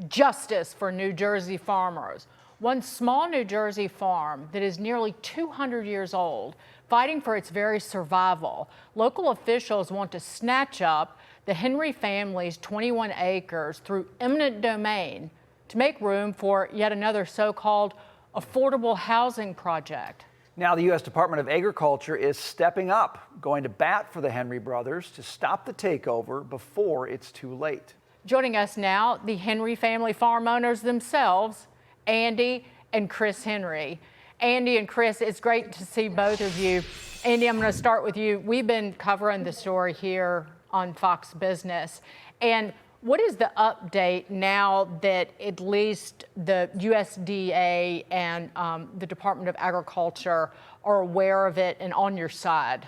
justice for New Jersey farmers. One small New Jersey farm that is nearly 200 years old, fighting for its very survival. Local officials want to snatch up the Henry family's 21 acres through eminent domain to make room for yet another so-called affordable housing project. Now, the U.S. Department of Agriculture is stepping up, going to bat for the Henry brothers to stop the takeover before it's too late. Joining us now, the Henry family farm owners themselves, Andy and Chris Henry. Andy and Chris, it's great to see both of you. Andy, I'm going to start with you. We've been covering the story here on Fox Business. And what is the update now that at least the USDA and the Department of Agriculture are aware of it and on your side?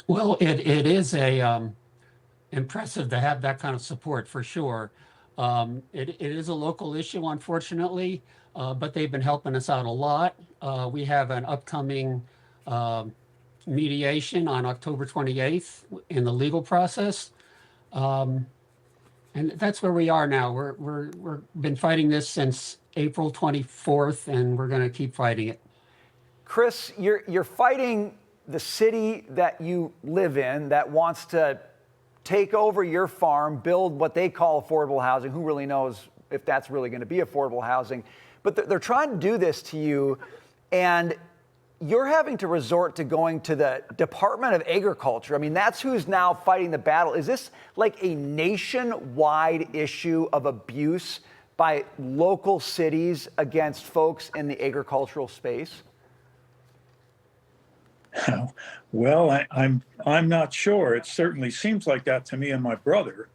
Well, it is impressive to have that kind of support for sure. It is a local issue, unfortunately, but they've been helping us out a lot. We have an upcoming mediation on October 28th in the legal process. And that's where we are now. We've been fighting this since April 24th, and we're going to keep fighting it. Chris, you're fighting the city that you live in that wants to take over your farm, build what they call affordable housing. Who really knows if that's really going to be affordable housing? But they're trying to do this to you, and you're having to resort to going to the Department of Agriculture. I mean, that's who's now fighting the battle. Is this like a nationwide issue of abuse by local cities against folks in the agricultural space? Well, I'm not sure. It certainly seems like that to me and my brother.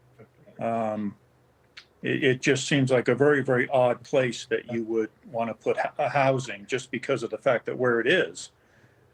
It just seems like a very, very odd place that you would want to put housing just because of the fact that where it is.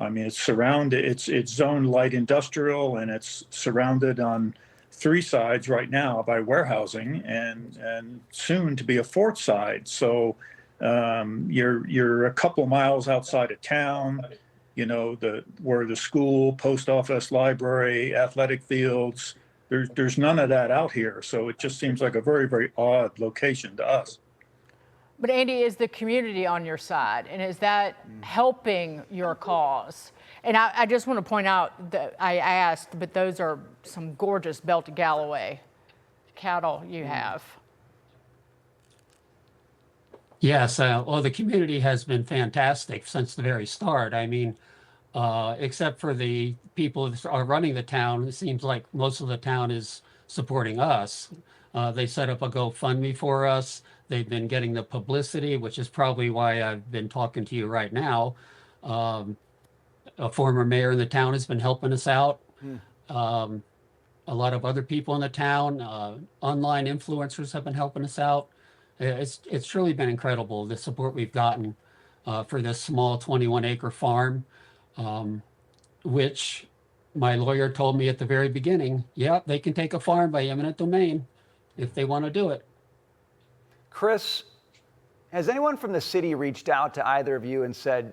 I mean, it's surrounded, it's zoned light industrial, and it's surrounded on three sides right now by warehousing and soon to be a fourth side. So you're a couple miles outside of town. You know, where the school, post office, library, athletic fields, there's none of that out here. So it just seems like a very, very odd location to us. But Andy, is the community on your side? And is that helping your cause? And I just want to point out that I asked, but those are some gorgeous Belted Galloway cattle you have. Yes, well, the community has been fantastic since the very start. I mean, except for the people that are running the town, it seems like most of the town is supporting us. They set up a GoFundMe for us. They've been getting the publicity, which is probably why I've been talking to you right now. A former mayor in the town has been helping us out. A lot of other people in the town, online influencers have been helping us out. It's truly been incredible, the support we've gotten for this small 21-acre farm, which my lawyer told me at the very beginning, yeah, they can take a farm by eminent domain if they want to do it. Chris, has anyone from the city reached out to either of you and said,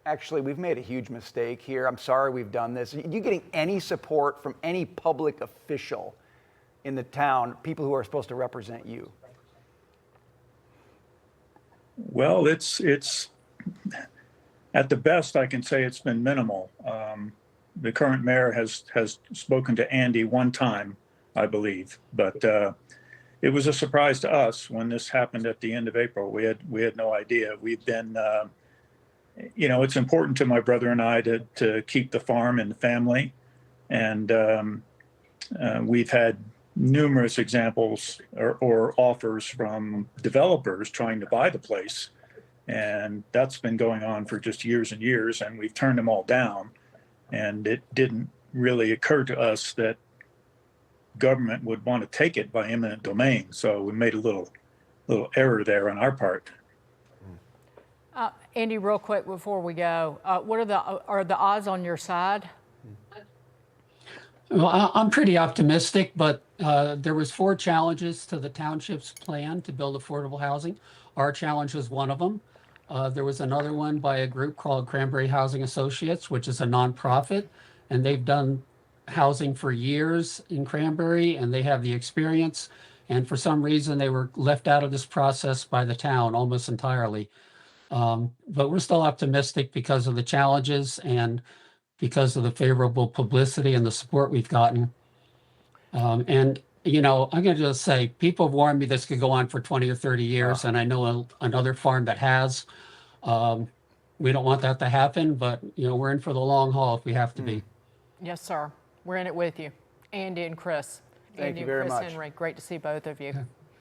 actually, we've made a huge mistake here. I'm sorry we've done this. Are you getting any support from any public official in the town, people who are supposed to represent you? Well, it's at the best I can say it's been minimal. The current mayor has spoken to Andy one time, I believe, but it was a surprise to us when this happened at the end of April. We had no idea. We've been, it's important to my brother and I to keep the farm and the family, and we've had numerous examples or offers from developers trying to buy the place. And that's been going on for just years and years, and we've turned them all down. And it didn't really occur to us that government would want to take it by eminent domain. So we made a little error there on our part. Andy, real quick before we go, what are the odds on your side? Well, I'm pretty optimistic, but there was 4 challenges to the township's plan to build affordable housing. Our challenge was one of them. There was another one by a group called Cranberry Housing Associates, which is a nonprofit, and they've done housing for years in Cranberry, and they have the experience. And for some reason, they were left out of this process by the town almost entirely. But we're still optimistic because of the challenges and because of the favorable publicity and the support we've gotten. And, you know, I'm going to just say, people have warned me this could go on for 20 or 30 years, and I know another farm that has. We don't want that to happen, but, you know, we're in for the long haul if we have to be. Yes, sir. We're in it with you. Andy and Chris. Thank Andy you and very Chris much. Henry, great to see both of you.